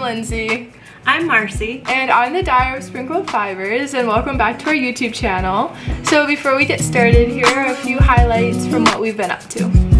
Lindsay. I'm Marcy. And I'm the Dyer of Sprinkled Fibers, and welcome back to our YouTube channel. So before we get started, here are a few highlights from what we've been up to.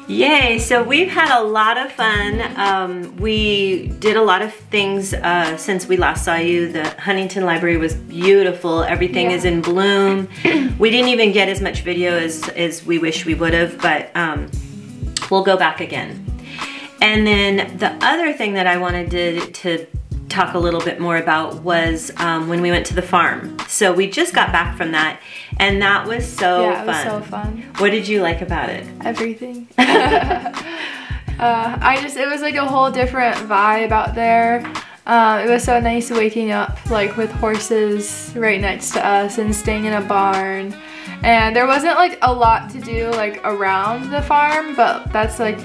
Yay, so we've had a lot of fun. We did a lot of things since we last saw you. The Huntington Library was beautiful. Everything is in bloom. We didn't even get as much video as we wish we would have, but we'll go back again. And then the other thing that I wanted to talk a little bit more about was when we went to the farm. So we just got back from that, and that was so fun. Yeah, it was so fun. What did you like about it? Everything. It was like a whole different vibe out there. It was so nice waking up like with horses right next to us and staying in a barn. And there wasn't like a lot to do like around the farm, but that's like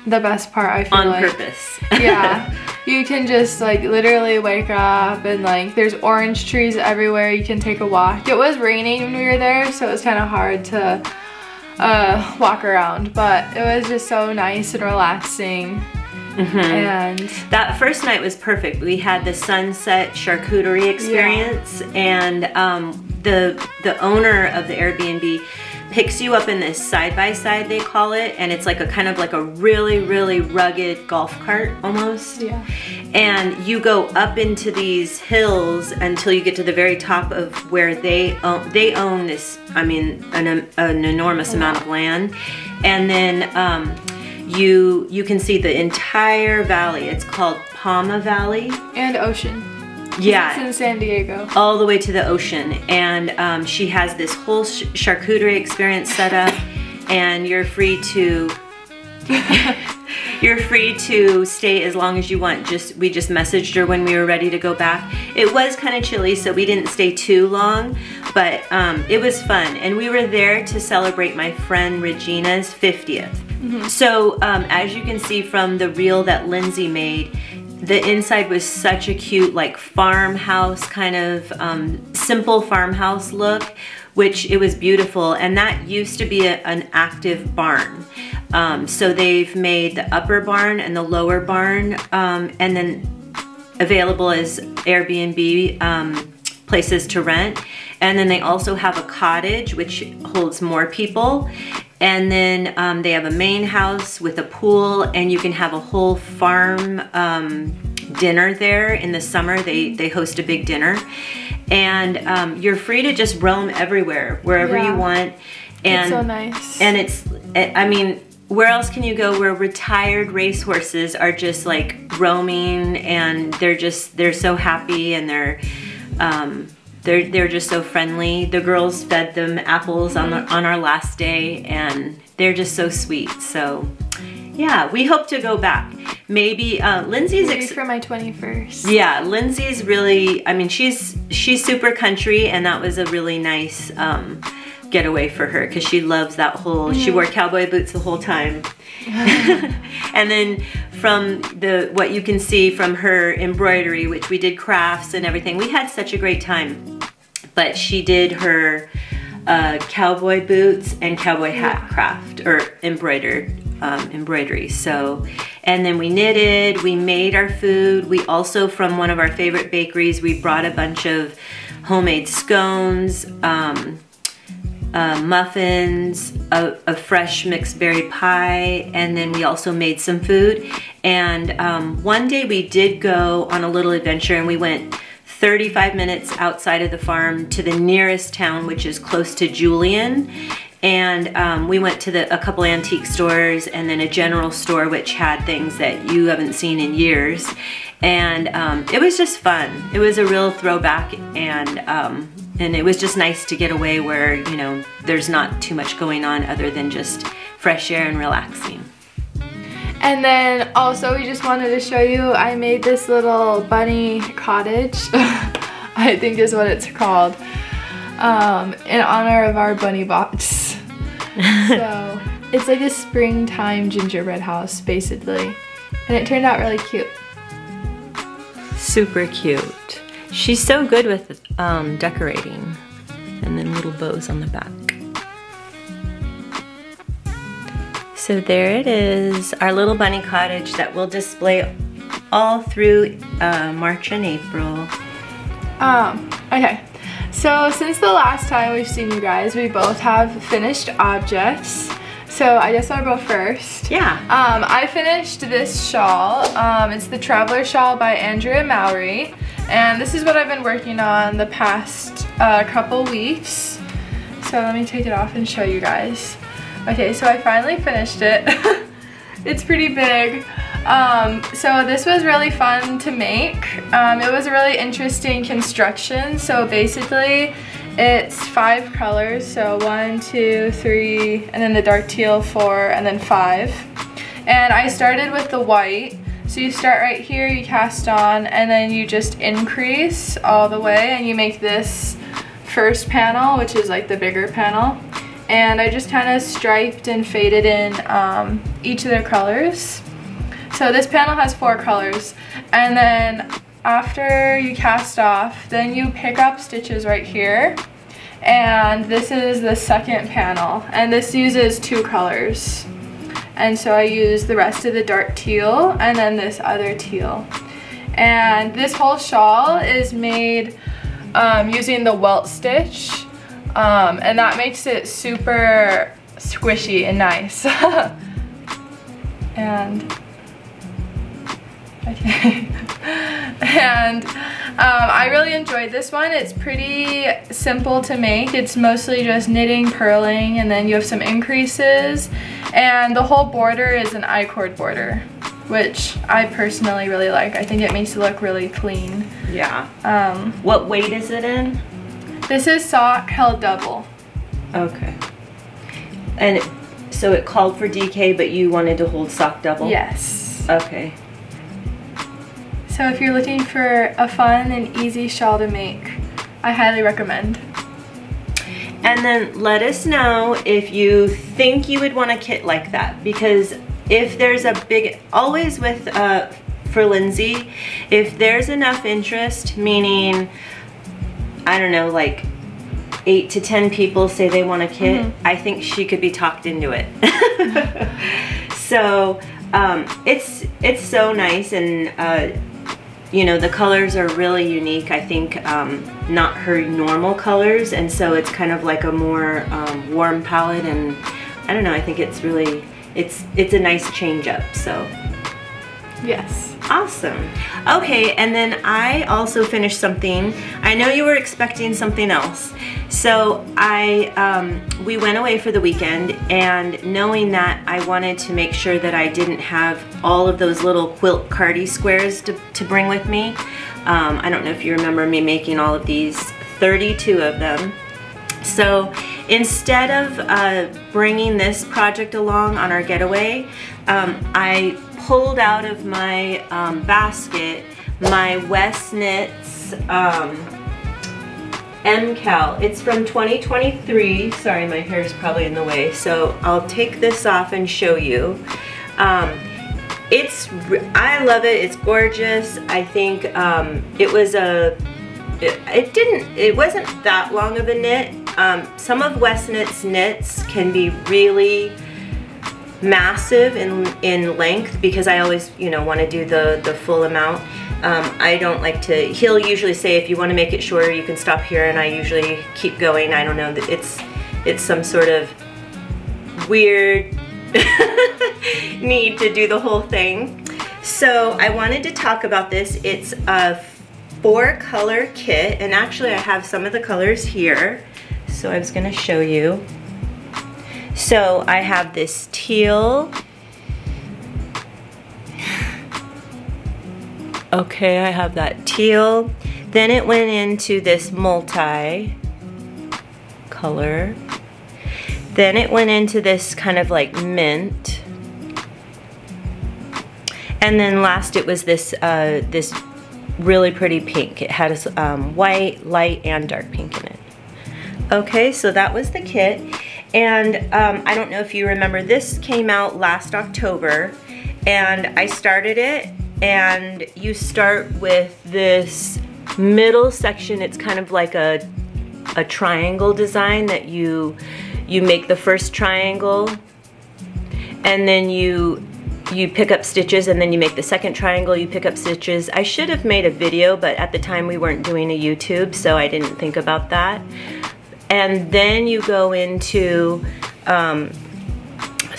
the best part, I feel like. On purpose. Yeah. You can just like literally wake up and like there's orange trees everywhere. You can take a walk. It was raining when we were there, so it was kind of hard to walk around, but it was just so nice and relaxing. And that first night was perfect. We had the sunset charcuterie experience, and the owner of the Airbnb picks you up in this side-by-side, they call it, and it's like a kind of like a really, really rugged golf cart almost. Yeah. And you go up into these hills until you get to the very top of where they own this, I mean, an enormous amount of land. And then you can see the entire valley. It's called Palma Valley. And ocean. Yeah. It's in San Diego. All the way to the ocean. And she has this whole charcuterie experience set up, and you're free to stay as long as you want. We just messaged her when we were ready to go back. It was kind of chilly, so we didn't stay too long, but it was fun. And we were there to celebrate my friend Regina's 50th. So as you can see from the reel that Lindsay made, the inside was such a cute like farmhouse kind of simple farmhouse look, which it was beautiful. And that used to be an active barn. So they've made the upper barn and the lower barn and then available as Airbnb places to rent. And then they also have a cottage which holds more people. And then they have a main house with a pool, and you can have a whole farm dinner there in the summer. They host a big dinner, and you're free to just roam everywhere, wherever you want. And it's so nice. And I mean, where else can you go where retired racehorses are just like roaming, and they're so happy, and they're just so friendly. The girls fed them apples on our last day, and they're just so sweet. So yeah, we hope to go back. Maybe Lindsay's for my 21st. Yeah, Lindsay's really, I mean, she's super country, and that was a really nice getaway for her, because she loves that whole, she wore cowboy boots the whole time. And then from what you can see from her embroidery, which we did crafts and everything, we had such a great time. But she did her cowboy boots and cowboy hat craft, or embroidery. So, and then we knitted, we made our food. We also, from one of our favorite bakeries, we brought a bunch of homemade scones, muffins, a fresh mixed berry pie, and then we also made some food. And one day we did go on a little adventure, and we went 35 minutes outside of the farm to the nearest town, which is close to Julian. And we went to a couple antique stores, and then a general store which had things that you haven't seen in years. And it was just fun. It was a real throwback, and it was just nice to get away where, you know, there's not too much going on other than just fresh air and relaxing. And then also we just wanted to show you, I made this little bunny cottage, I think is what it's called, in honor of our bunny box. So it's like a springtime gingerbread house basically, and it turned out really cute. Super cute. She's so good with decorating, and then little bows on the back. So there it is, our little bunny cottage that we'll display all through March and April. Okay, so since the last time we've seen you guys, we both have finished objects. So I guess I'll go first. Yeah. I finished this shawl. It's the Traveler Shawl by Andrea and Mowry. And this is what I've been working on the past couple weeks. So let me take it off and show you guys. Okay, so I finally finished it. It's pretty big. So this was really fun to make. It was a really interesting construction. So basically, it's 5 colors, so 1, 2, 3, and then the dark teal 4, and then 5. And I started with the white. So you start right here, you cast on, and then you just increase all the way, and you make this first panel, which is like the bigger panel. And I just kind of striped and faded in each of their colors. So this panel has 4 colors, and then after you cast off, then you pick up stitches right here, and this is the second panel, and this uses 2 colors. And so I use the rest of the dark teal and then this other teal. And this whole shawl is made using the welt stitch, and that makes it super squishy and nice. And okay. And I really enjoyed this one. It's pretty simple to make. It's mostly just knitting, purling, and then you have some increases. And the whole border is an I-cord border, which I personally really like. I think it makes it look really clean. Yeah. What weight is it in? This is sock held double. Okay. And so it called for DK, but you wanted to hold sock double? Yes. Okay. So if you're looking for a fun and easy shawl to make, I highly recommend. And then let us know if you think you would want a kit like that, because if there's a big, always with, for Lindsay, if there's enough interest, meaning, I don't know, like 8 to 10 people say they want a kit, I think she could be talked into it. So it's so nice, and you know, the colors are really unique. I think not her normal colors, and so it's kind of like a more warm palette, and I don't know, I think it's really, it's a nice change up. So yes. Awesome. Okay, and then I also finished something. I know you were expecting something else. So we went away for the weekend, and knowing that I wanted to make sure that I didn't have all of those little quilt Cardi squares to bring with me. I don't know if you remember me making all of these, 32 of them. So instead of bringing this project along on our getaway, I pulled out of my basket my Westknits MKAL. It's from 2023. Sorry, my hair is probably in the way, so I'll take this off and show you. I love it. It's gorgeous. I think it wasn't that long of a knit. Some of Westknits knits can be really massive in length, because I always, you know, want to do the full amount. I don't like to, he'll usually say if you want to make it shorter you can stop here, and I usually keep going. I don't know, it's some sort of weird need to do the whole thing. So I wanted to talk about this. It's a 4-color kit, and actually I have some of the colors here, so I was going to show you. So I have this teal. Okay, I have that teal. Then it went into this multi color. Then it went into this kind of like mint. And then last it was this this really pretty pink. It had a white, light, and dark pink in it. Okay, so that was the kit. And I don't know if you remember, this came out last October, and I started it, and you start with this middle section. It's kind of like a triangle design that you make the first triangle, and then you pick up stitches, and then you make the second triangle, you pick up stitches. I should have made a video, but at the time we weren't doing a YouTube, so I didn't think about that. And then you go into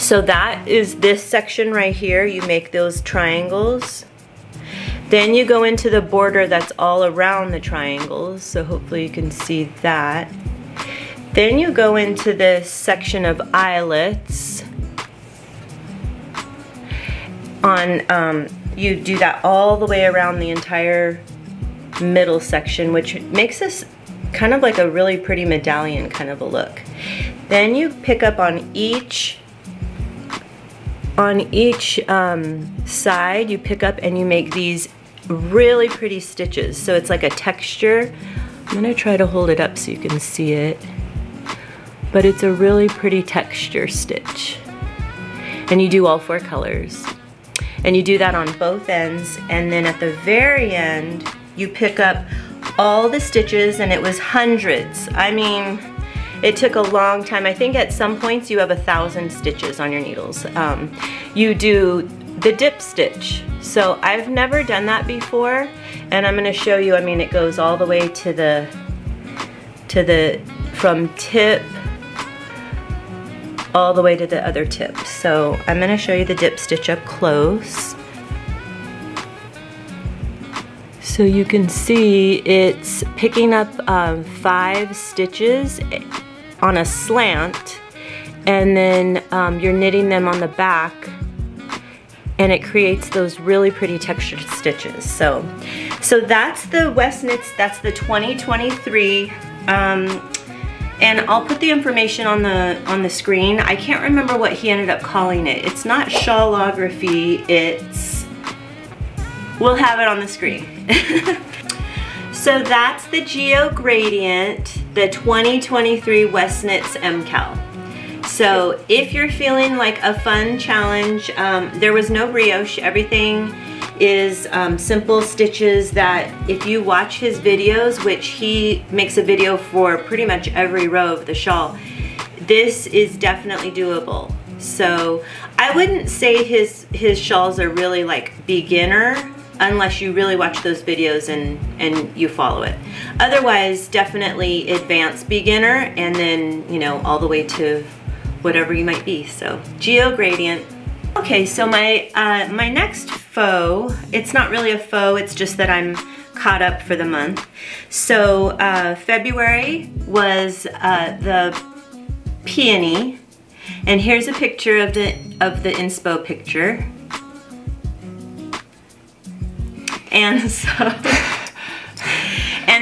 So that is this section right here. You make those triangles. Then you go into the border that's all around the triangles. So hopefully you can see that. Then you go into this section of eyelets. You do that all the way around the entire middle section, which makes this kind of like a really pretty medallion kind of a look. Then you pick up on each side, you pick up and you make these really pretty stitches. So it's like a texture. I'm gonna try to hold it up so you can see it. But it's a really pretty texture stitch. And you do all 4 colors. And you do that on both ends, and then at the very end, you pick up all the stitches, and it was hundreds. I mean, it took a long time. I think at some points you have 1,000 stitches on your needles. You do the dip stitch. So I've never done that before, and I'm gonna show you. I mean, it goes all the way to the from tip all the way to the other tip. So I'm gonna show you the dip stitch up close. So you can see it's picking up 5 stitches on a slant, and then you're knitting them on the back, and it creates those really pretty textured stitches. So that's the Westknits, that's the 2023. And I'll put the information on the screen. I can't remember what he ended up calling it. It's not shawlography, it's, we'll have it on the screen. So that's the Geogradient, the 2023 Westknits MKAL. So if you're feeling like a fun challenge, there was no brioche. Everything is simple stitches that if you watch his videos, which he makes a video for pretty much every row of the shawl, this is definitely doable. So I wouldn't say his shawls are really like beginner unless you really watch those videos and you follow it. Otherwise, definitely advanced beginner, and then, you know, all the way to whatever you might be. So Geogradient. Okay, so my next faux, it's not really a faux, it's just that I'm caught up for the month. So February was the peony, and here's a picture of the inspo picture. And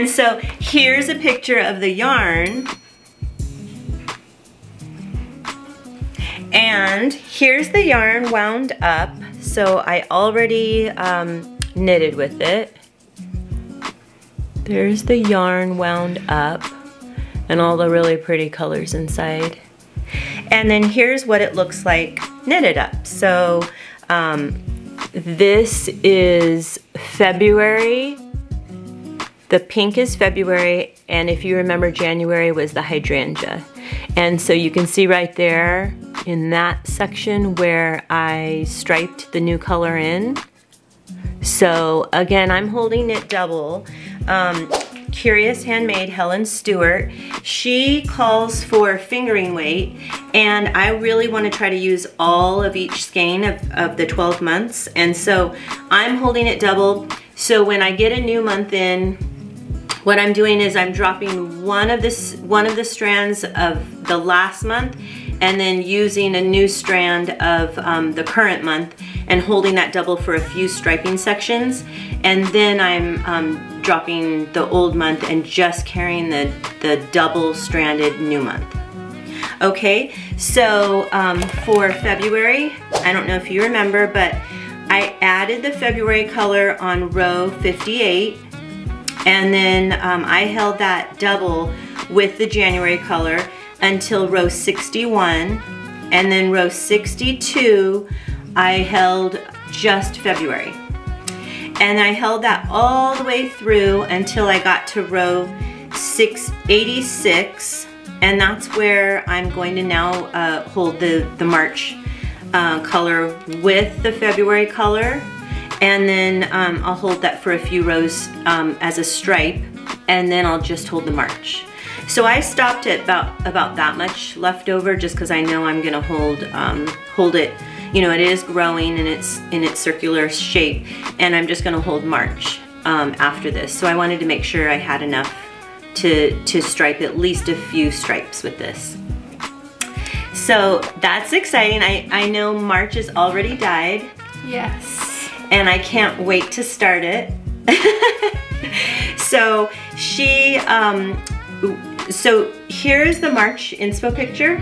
so here's a picture of the yarn. And here's the yarn wound up. So I already knitted with it. There's the yarn wound up and all the really pretty colors inside. And then here's what it looks like knitted up. So this is February. The pink is February, and if you remember, January was the hydrangea. And so you can see right there in that section where I striped the new color in. So again, I'm holding it double. Curious Handmade Helen Stewart, she calls for fingering weight, and I really want to try to use all of each skein of the 12 months, and so I'm holding it double. So when I get a new month in, what I'm doing is I'm dropping one of the strands of the last month and then using a new strand of the current month and holding that double for a few striping sections, and then I'm dropping the old month and just carrying the double stranded new month. Okay, so for February, I don't know if you remember, but I added the February color on row 58, and then I held that double with the January color until row 61, and then row 62 I held just February. And I held that all the way through until I got to row 686, and that's where I'm going to now hold the March color with the February color, and then I'll hold that for a few rows as a stripe, and then I'll just hold the March. So I stopped at about that much left over just because I know I'm gonna hold it. You know, it is growing and it's in its circular shape, and I'm just gonna hold March after this. So I wanted to make sure I had enough to stripe at least a few stripes with this. So that's exciting. I know March is already dyed. Yes. And I can't wait to start it. So she, so here's the March inspo picture.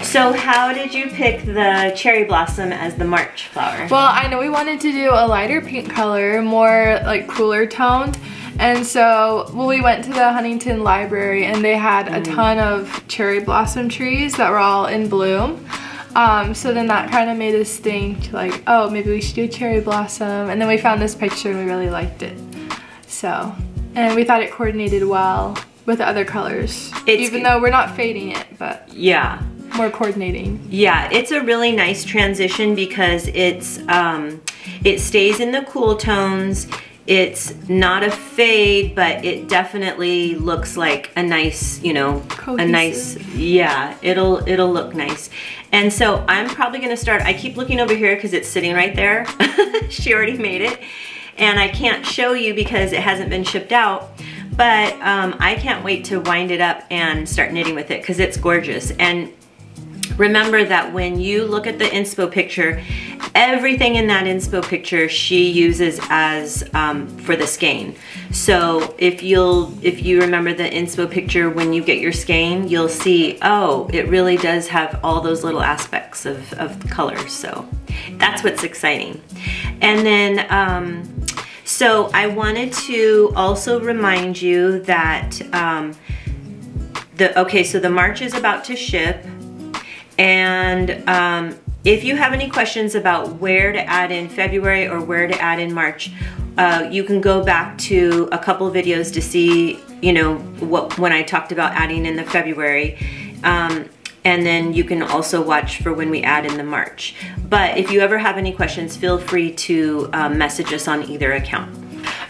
So how did you pick the cherry blossom as the March flower? Well, I know we wanted to do a lighter pink color, more like cooler toned. And so, well, we went to the Huntington Library and they had a ton of cherry blossom trees that were all in bloom. So then that kind of made us think like, oh, maybe we should do cherry blossom. And then we found this picture and we really liked it. So, and we thought it coordinated well with the other colors. Even though we're not fading it, but yeah, more coordinating. Yeah, it's a really nice transition because it's it stays in the cool tones. It's not a fade, but it definitely looks like a nice, you know, cohesive. A nice, yeah, it'll look nice. And so I'm probably gonna start, I keep looking over here because it's sitting right there. She already made it. And I can't show you because it hasn't been shipped out, but I can't wait to wind it up and start knitting with it because it's gorgeous. And remember that when you look at the inspo picture, everything in that inspo picture she uses as for the skein. So if you remember the inspo picture when you get your skein, you'll see, oh, it really does have all those little aspects of colors. So that's what's exciting. And then so I wanted to also remind you that so the March is about to ship. And if you have any questions about where to add in February or where to add in March, you can go back to a couple videos to see, you know, when I talked about adding in the February. And then you can also watch for when we add in the March. But if you ever have any questions, feel free to message us on either account.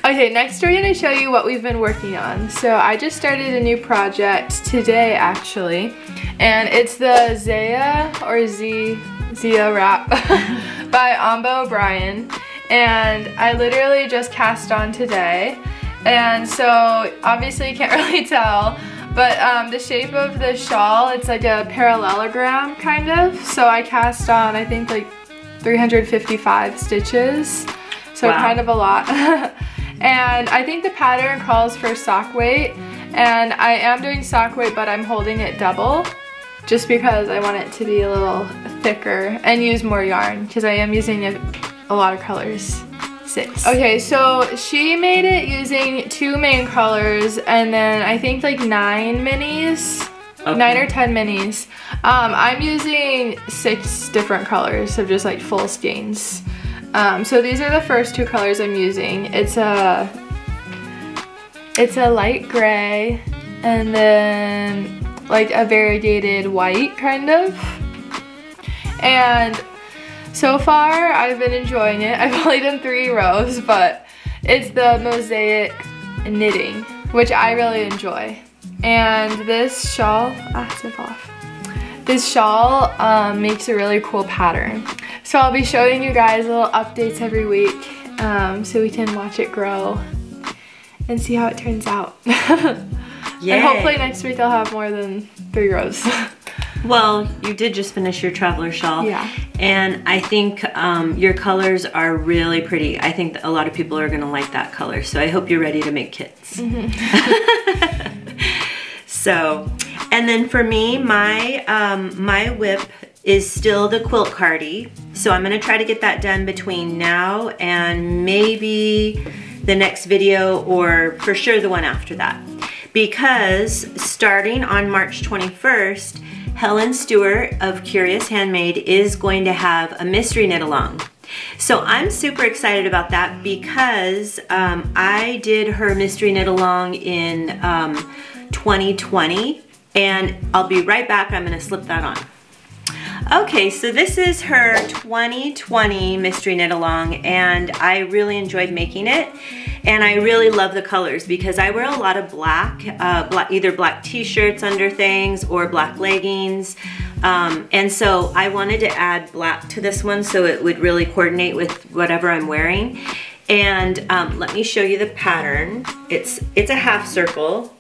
Okay, next we're gonna show you what we've been working on. So I just started a new project today actually, and it's the Zia wrap by Ambah O'Brien, and I literally just cast on today. And so obviously you can't really tell, but the shape of the shawl, it's like a parallelogram kind of. So I cast on, I think like 355 stitches, so wow. Kind of a lot. And I think the pattern calls for sock weight, and I am doing sock weight, but I'm holding it double just because I want it to be a little thicker and use more yarn because I am using a lot of colors. 6. Okay, so she made it using 2 main colors and then I think like 9 minis. Okay. 9 or 10 minis. I'm using 6 different colors of just like full skeins. So these are the first 2 colors I'm using. It's a light gray and then like a variegated white kind of. And so far I've been enjoying it. I've only done 3 rows, but it's the mosaic knitting, which I really enjoy. And this shawl, zip off. This shawl makes a really cool pattern. So I'll be showing you guys little updates every week so we can watch it grow and see how it turns out. Yeah. And hopefully next week I'll have more than 3 rows. Well, you did just finish your traveler shawl. Yeah. And I think your colors are really pretty. I think that a lot of people are gonna like that color. So I hope you're ready to make kits. Mm-hmm. So, and then for me, my whip is still the quilt Cardi. So I'm gonna try to get that done between now and maybe the next video, or for sure the one after that. Because starting on March 21st, Helen Stewart of Curious Handmade is going to have a mystery knit along. So I'm super excited about that because I did her mystery knit along in 2020, and I'll be right back. I'm gonna slip that on. Okay, so this is her 2020 mystery knit along, and I really enjoyed making it. And I really love the colors because I wear a lot of black, either black t-shirts under things or black leggings. And so I wanted to add black to this one so it would really coordinate with whatever I'm wearing. And let me show you the pattern. It's a half circle.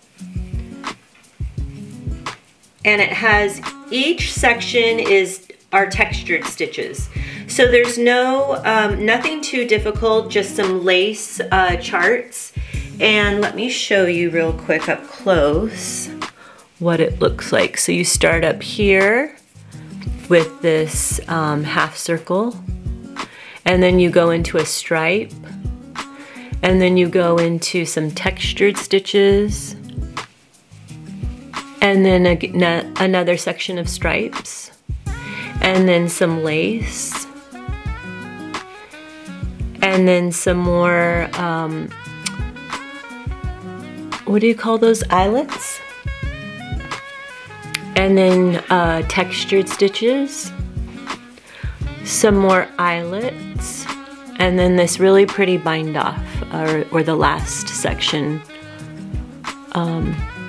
And it has, each section are textured stitches. So there's nothing too difficult, just some lace charts. And let me show you real quick up close what it looks like. So you start up here with this half circle, and then you go into a stripe, and then you go into some textured stitches, and then another section of stripes, and then some lace, and then some more, what do you call those, eyelets? And then textured stitches, some more eyelets, and then this really pretty bind off, or the last section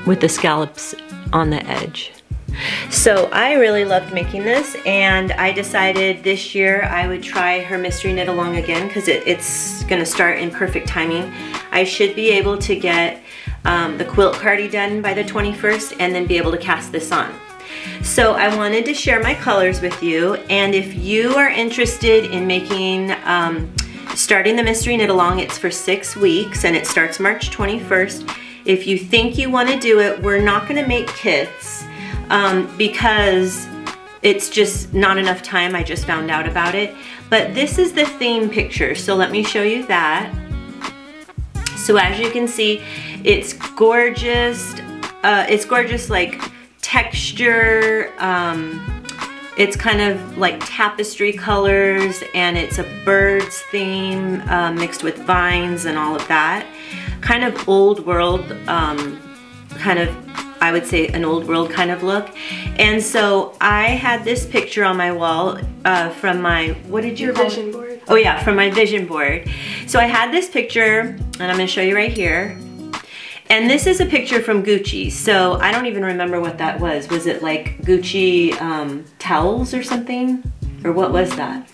with the scallops on the edge. So I really loved making this, and I decided this year I would try her mystery knit along again because it's gonna start in perfect timing. I should be able to get the quilt Cardi done by the 21st and then be able to cast this on. So I wanted to share my colors with you, and if you are interested in making, starting the mystery knit along, it's for 6 weeks and it starts March 21st. If you think you want to do it, we're not going to make kits because it's just not enough time. I just found out about it. But this is the theme picture, so let me show you that. So as you can see, it's gorgeous. It's gorgeous, like texture. It's kind of like tapestry colors, and it's a bird's theme mixed with vines and all of that. Kind of old world, kind of, I would say an old world kind of look. And so I had this picture on my wall from my, what did you call it? Vision board. Oh yeah, from my vision board. So I had this picture, and I'm gonna show you right here. And this is a picture from Gucci. So I don't even remember what that was. Was it like Gucci towels or something? Or what was that?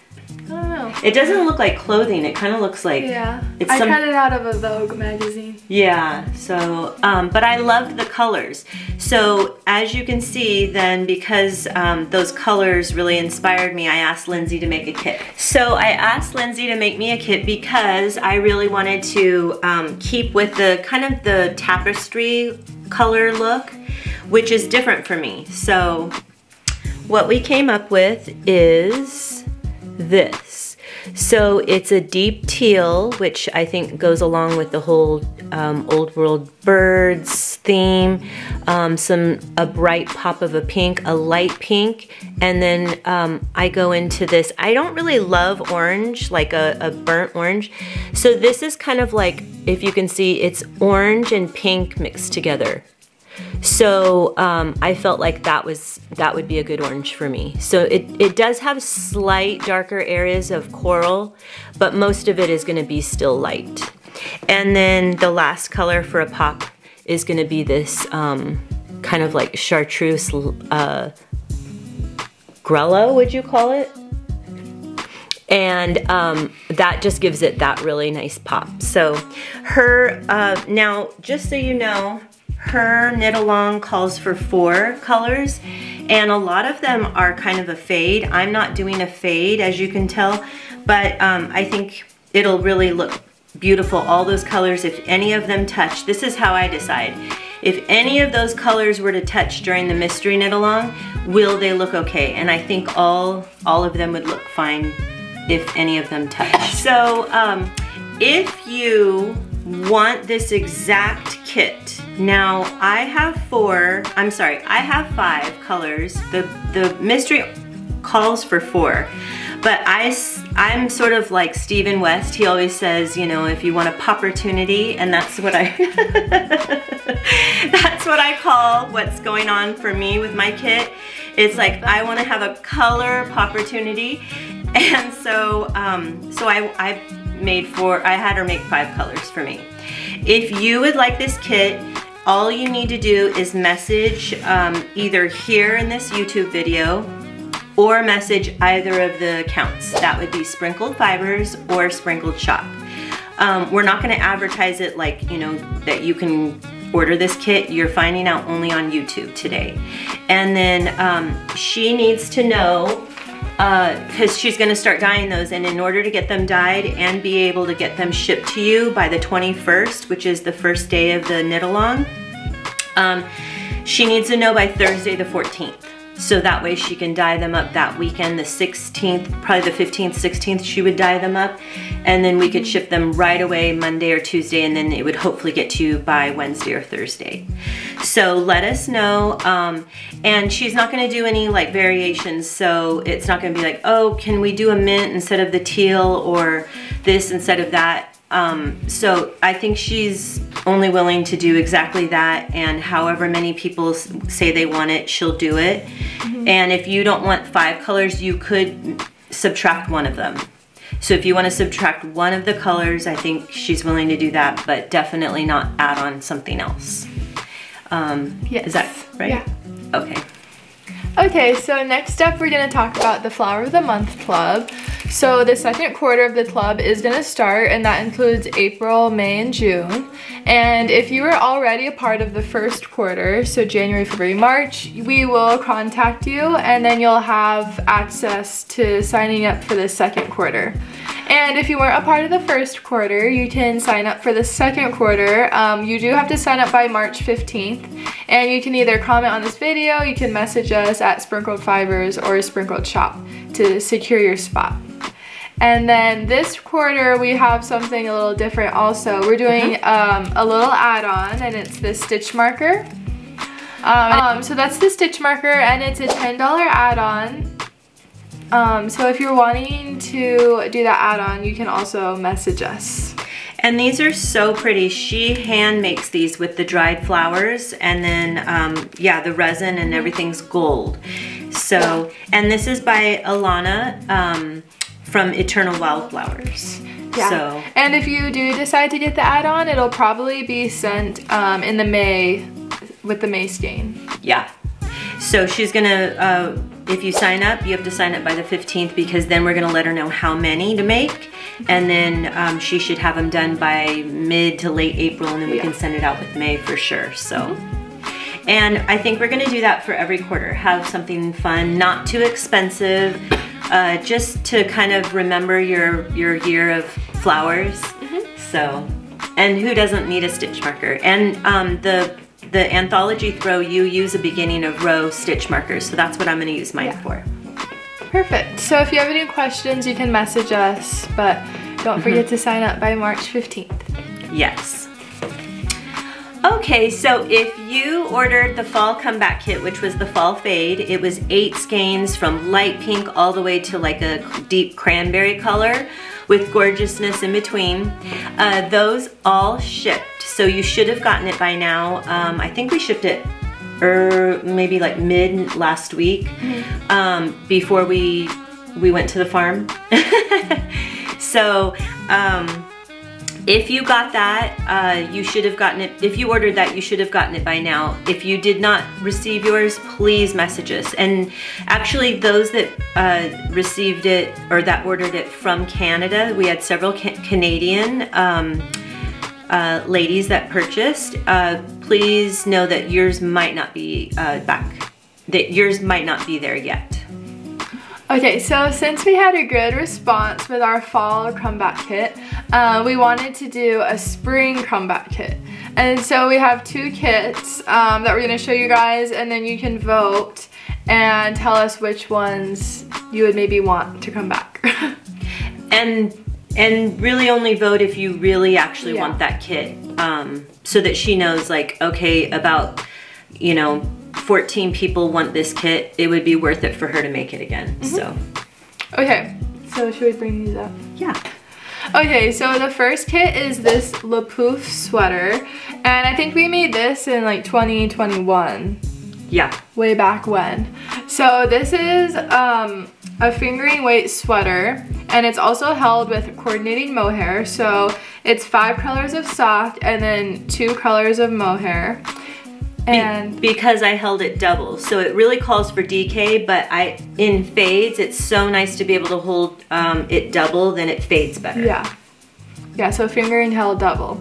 I don't know. It doesn't look like clothing. It kind of looks like... Yeah, I cut it out of a Vogue magazine. Yeah, so, but I loved the colors. So as you can see then, because those colors really inspired me, I asked Lindsay to make a kit. So I asked Lindsay to make me a kit because I really wanted to keep with the kind of the tapestry color look, which is different for me. So what we came up with is this. So it's a deep teal, which I think goes along with the whole old world birds theme. A bright pop of a pink, a light pink, and then I go into this. I don't really love orange, like a burnt orange. So this is kind of like, if you can see, it's orange and pink mixed together. So I felt like that would be a good orange for me. So it does have slight darker areas of coral, but most of it is going to be still light. And then the last color for a pop is going to be this kind of like chartreuse grello, would you call it? And that just gives it that really nice pop. So her, now just so you know, her knit along calls for 4 colors, and a lot of them are kind of a fade. I'm not doing a fade, as you can tell, but I think it'll really look beautiful. All those colors, if any of them touch, this is how I decide. If any of those colors were to touch during the mystery knit along, will they look okay? And I think all of them would look fine if any of them touch. So if you want this exact kit, now I have 5 colors. The mystery calls for 4, but I'm sort of like Stephen West. He always says, you know, if you want a popportunity, and that's what I that's what I call what's going on for me with my kit. It's like I want to have a color opportunity, and so I had her make 5 colors for me. If you would like this kit, all you need to do is message either here in this YouTube video or message either of the accounts. That would be Sprinkled Fibers or Sprinkled Shop. We're not going to advertise it like, you know, that you can order this kit. You're finding out only on YouTube today. And then she needs to know, because she's going to start dyeing those, and in order to get them dyed and be able to get them shipped to you by the 21st, which is the first day of the knit along, she needs to know by Thursday the 14th. So that way she can dye them up that weekend, the 16th, probably the 15th, 16th, she would dye them up. And then we could ship them right away Monday or Tuesday, and then it would hopefully get to you by Wednesday or Thursday. So let us know. And she's not gonna do any like variations, so it's not gonna be like, oh, can we do a mint instead of the teal, or this instead of that? So I think she's only willing to do exactly that, and however many people say they want it, she'll do it. And if you don't want 5 colors, you could subtract one of them. So if you want to subtract one of the colors, I think she's willing to do that, but definitely not add on something else. Yes. Is that right? Yeah. Okay. Okay, so next up we're going to talk about the Flower of the Month Club. So the second quarter of the club is going to start, and that includes April, May, and June. And if you were already a part of the first quarter, so January, February, March, we will contact you, and then you'll have access to signing up for the second quarter. And if you weren't a part of the first quarter, you can sign up for the second quarter. You do have to sign up by March 15th. And you can either comment on this video, you can message us at Sprinkled Fibers or Sprinkled Shop to secure your spot. And then this quarter we have something a little different also. We're doing a little add-on, and it's the stitch marker. So that's the stitch marker, and it's a $10 add-on. So if you're wanting to do that add-on, you can also message us. And these are so pretty. She hand makes these with the dried flowers, and then yeah, the resin and everything's gold. So, and this is by Alana from Eternal Wildflowers. Yeah. So, and if you do decide to get the add-on, it'll probably be sent in the May with the May skein. Yeah. So she's gonna, if you sign up, you have to sign up by the 15th, because then we're gonna let her know how many to make. And then she should have them done by mid to late April, and then we can send it out with May for sure. So, and I think we're gonna do that for every quarter. Have something fun, not too expensive, just to kind of remember your year of flowers. So, and who doesn't need a stitch marker? And the Anthology throw, you use a beginning of row stitch markers, so that's what I'm gonna use mine for. Perfect. So if you have any questions, you can message us, but don't forget to sign up by March 15th. Yes. Okay, so if you ordered the fall comeback kit, which was the fall fade, it was 8 skeins from light pink all the way to like a deep cranberry color with gorgeousness in between. Those all shipped, so you should have gotten it by now. I think we shipped it maybe like mid last week, before we went to the farm. So if you got that, you should have gotten it. If you ordered that, you should have gotten it by now. If you did not receive yours, please message us. And actually those that received it, or that ordered it from Canada, we had several Canadian ladies that purchased. Please know that yours might not be back. That yours might not be there yet. Okay, so since we had a good response with our fall comeback kit, we wanted to do a spring comeback kit. And so we have 2 kits that we're gonna show you guys, and then you can vote and tell us which ones you would maybe want to come back. And really only vote if you really actually want that kit, so that she knows, like, okay, about, you know, 14 people want this kit, it would be worth it for her to make it again. So. Okay, so should we bring these up? Yeah. Okay, so the first kit is this Pouf sweater, and I think we made this in like 2021. Yeah. Way back when. So this is a fingering weight sweater, and it's also held with coordinating mohair. So it's 5 colors of soft and then 2 colors of mohair. And because I held it double, so it really calls for DK, but in fades, it's so nice to be able to hold it double, then it fades better. Yeah, so fingering held double.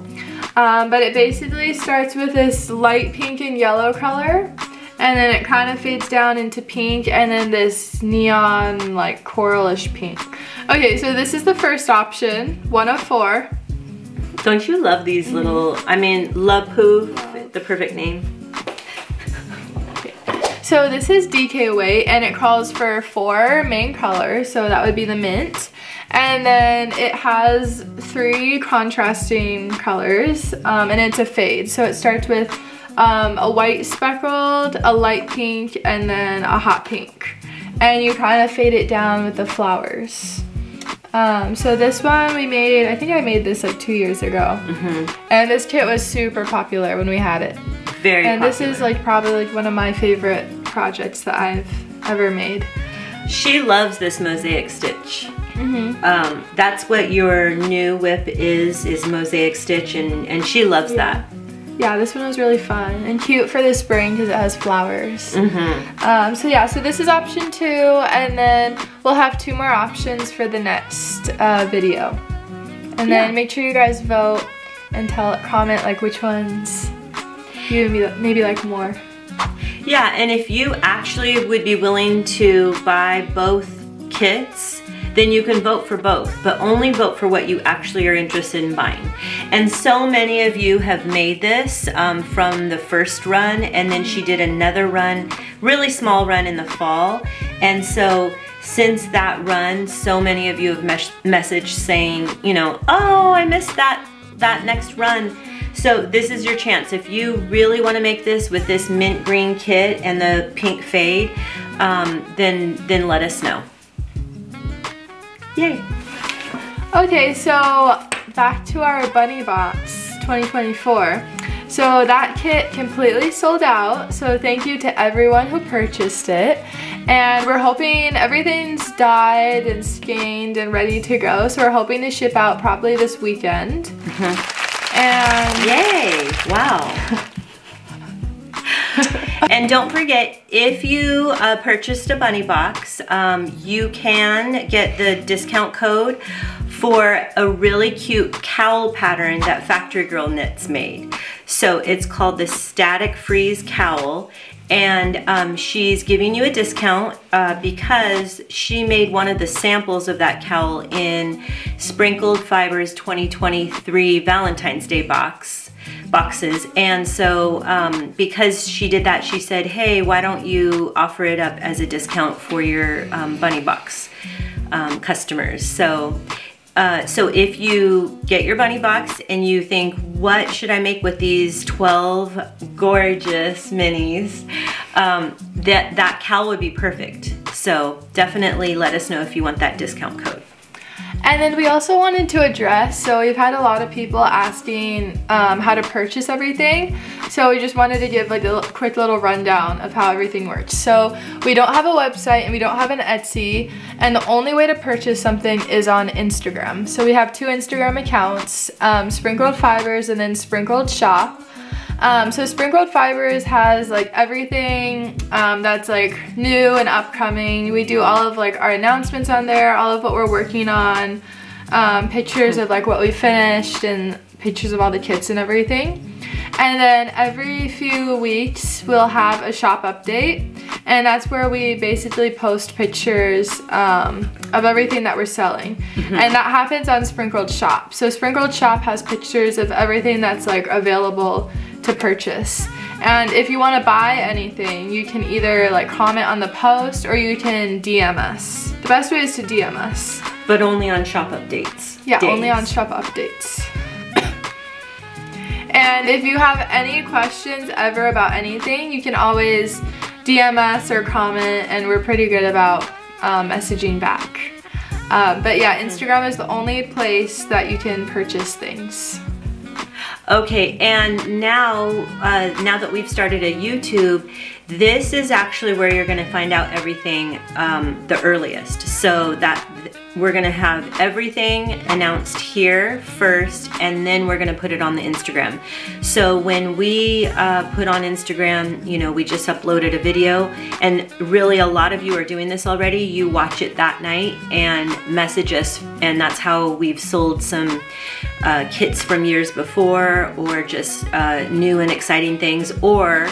But it basically starts with this light pink and yellow color, and then it kind of fades down into pink, and then this neon, like coralish pink. Okay, so this is the first option, 1 of 4. Don't you love these little, I mean, La Pouf, the perfect name. So this is DK weight, and it calls for 4 main colors, so that would be the mint. And then it has 3 contrasting colors, and it's a fade. So it starts with a white speckled, a light pink, and then a hot pink. And you kind of fade it down with the flowers. So this one we made, I think I made this like 2 years ago. And this kit was super popular when we had it. Very popular. And this is like probably like one of my favorite projects that I've ever made. She loves this mosaic stitch. That's what your new whip is mosaic stitch, and she loves that. Yeah, this one was really fun and cute for the spring because it has flowers. So yeah, so this is option 2, and then we'll have 2 more options for the next video. And then make sure you guys vote and comment like which ones you maybe like more. Yeah, and if you actually would be willing to buy both kits, then you can vote for both, but only vote for what you actually are interested in buying. And so many of you have made this from the first run, and then she did another run, really small run in the fall. And so since that run, so many of you have messaged saying, you know, oh, I missed that next run. So this is your chance. If you really want to make this with this mint green kit and the pink fade, then let us know. Yay. Okay, so back to our bunny box 2024. So that kit completely sold out, so thank you to everyone who purchased it. And we're hoping everything's dyed and skeined and ready to go, so we're hoping to ship out probably this weekend. And yay, wow. And don't forget, if you purchased a bunny box, you can get the discount code for a really cute cowl pattern that Factory Girl Knits made. So it's called the Static Freeze Cowl, and she's giving you a discount because she made one of the samples of that cowl in Sprinkled Fibers 2023 Valentine's Day boxes. And so because she did that, she said, hey, why don't you offer it up as a discount for your bunny box customers. So if you get your bunny box and you think, what should I make with these 12 gorgeous minis, that cowl would be perfect. So definitely let us know if you want that discount code. And then we also wanted to address, so we've had a lot of people asking how to purchase everything. So we just wanted to give like a quick little rundown of how everything works. So we don't have a website and we don't have an Etsy, and the only way to purchase something is on Instagram. So we have 2 Instagram accounts, Sprinkled Fibers and then Sprinkled Shop. So Sprinkled Fibers has like everything that's like new and upcoming. We do all of like our announcements on there, all of what we're working on, pictures of like what we finished and pictures of all the kits and everything. And then every few weeks we'll have a shop update, and that's where we basically post pictures of everything that we're selling. And that happens on Sprinkled Shop. So Sprinkled Shop has pictures of everything that's like available to purchase. And if you want to buy anything, you can either like comment on the post or you can DM us. The best way is to DM us. But only on shop updates. Yeah, only on shop updates. And if you have any questions ever about anything, you can always DM us or comment, and we're pretty good about messaging back. But yeah, Instagram is the only place that you can purchase things. Okay, and now that we've started a YouTube, this is actually where you're gonna find out everything the earliest. So that we're gonna have everything announced here first, and then we're gonna put it on the Instagram. So when we put on Instagram, you know, we just uploaded a video, and really a lot of you are doing this already. You watch it that night and message us, and that's how we've sold some kits from years before, or just new and exciting things, or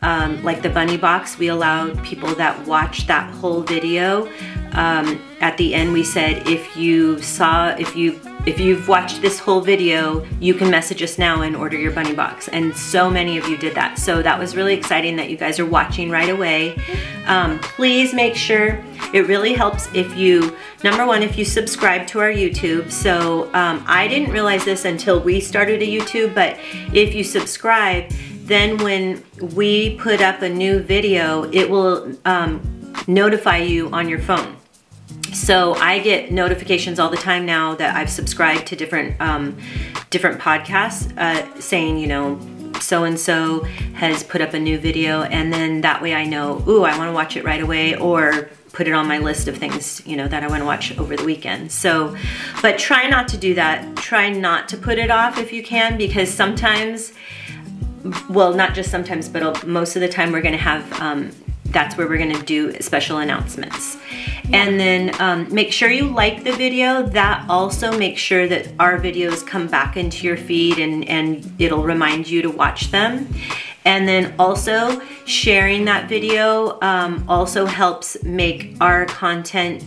like the bunny box, we allowed people that watched that whole video. At the end we said, if you've watched this whole video, you can message us now and order your bunny box. And so many of you did that. So that was really exciting that you guys are watching right away. Please make sure, it really helps if you, number one, if you subscribe to our YouTube. So I didn't realize this until we started a YouTube, but if you subscribe, then when we put up a new video, it will notify you on your phone. So I get notifications all the time now that I've subscribed to different podcasts saying, you know, so-and-so has put up a new video, and then that way I know, ooh, I want to watch it right away, or put it on my list of things, you know, that I want to watch over the weekend. So, but try not to do that. Try not to put it off if you can, because sometimes, well, not just sometimes, but most of the time we're going to have, that's where we're going to do special announcements. Yeah. And then make sure you like the video. That also makes sure that our videos come back into your feed, and it'll remind you to watch them. And then also sharing that video also helps make our content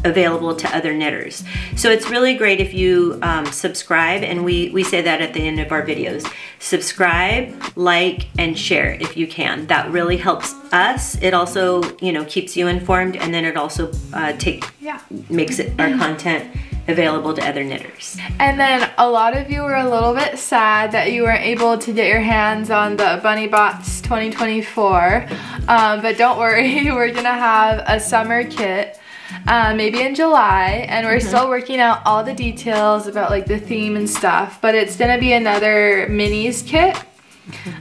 available to other knitters. So it's really great if you subscribe, and we say that at the end of our videos. Subscribe, like, and share if you can. That really helps us. It also, you know, keeps you informed, and then it also makes our content available to other knitters. And then a lot of you were a little bit sad that you weren't able to get your hands on the Bunny Box 2024, but don't worry, we're gonna have a summer kit maybe in July, and we're still working out all the details about like the theme and stuff, but it's gonna be another minis kit.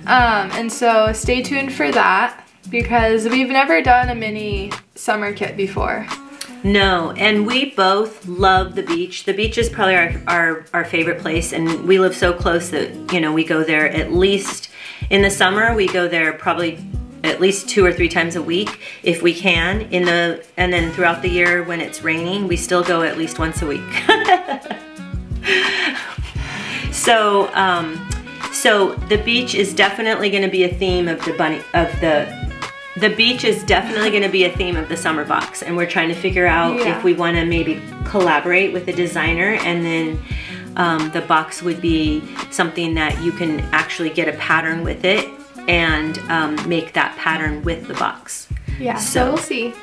And so stay tuned for that, because we've never done a mini summer kit before. No, and we both love the beach. The beach is probably our favorite place, and we live so close that, you know, we go there at least in the summer. We go there probably at least 2 or 3 times a week if we can. And then throughout the year when it's raining, we still go at least once a week. So so the beach is definitely going to be a theme of the beach is definitely going to be a theme of the summer box, and we're trying to figure out if we want to maybe collaborate with a designer, and then the box would be something that you can actually get a pattern with it, and make that pattern with the box. Yeah, so we'll see.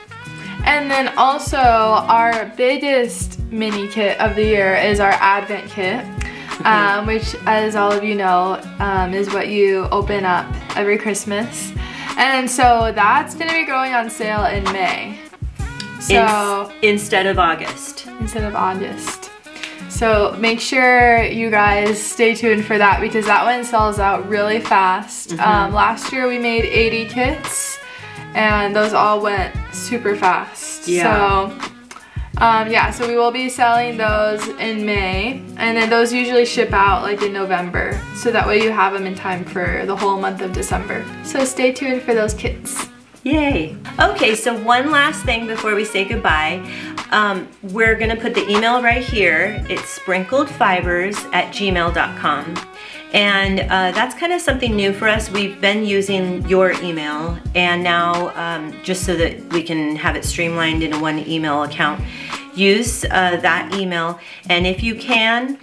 And then also our biggest mini kit of the year is our Advent kit, which, as all of you know, is what you open up every Christmas. And so that's gonna be going on sale in May. So instead of August. Instead of August. So make sure you guys stay tuned for that, because that one sells out really fast. Last year we made 80 kits, and those all went super fast. Yeah. So so we will be selling those in May, and then those usually ship out like in November, so that way you have them in time for the whole month of December. So stay tuned for those kits. Yay. Okay, so one last thing before we say goodbye. We're gonna put the email right here. It's sprinkledfibers@gmail.com. And that's kind of something new for us. We've been using your email, and now just so that we can have it streamlined in a one email account, use that email. And if you can,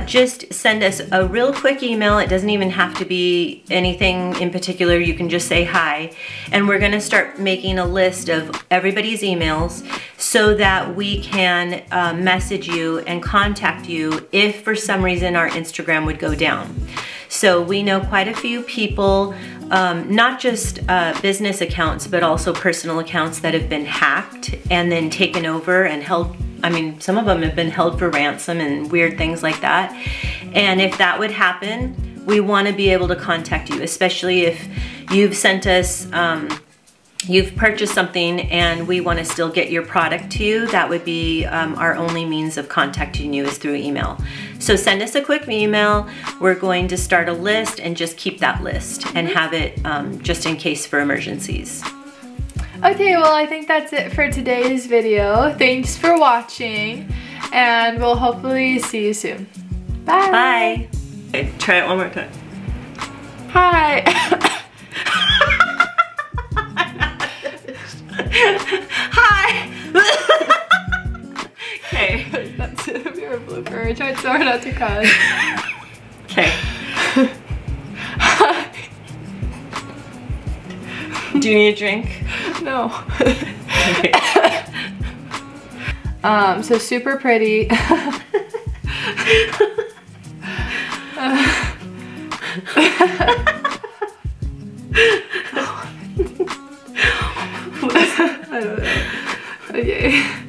just send us a real quick email. It doesn't even have to be anything in particular. You can just say hi. And we're gonna start making a list of everybody's emails so that we can message you and contact you if for some reason our Instagram would go down. So we know quite a few people, not just business accounts, but also personal accounts that have been hacked and then taken over and held. I mean, some of them have been held for ransom and weird things like that. And if that would happen, we want to be able to contact you, especially if you've sent us, you've purchased something and we want to still get your product to you. That would be our only means of contacting you is through email. So send us a quick email. We're going to start a list and just keep that list and have it just in case for emergencies. Okay, well, I think that's it for today's video. Thanks for watching, and we'll hopefully see you soon. Bye. Bye. Okay, try it one more time. Hi. Hi. Okay. That's it. You're a blooper. I tried so hard not to cry. Okay. Do you need a drink? No. Okay. So super pretty. I don't know. Okay.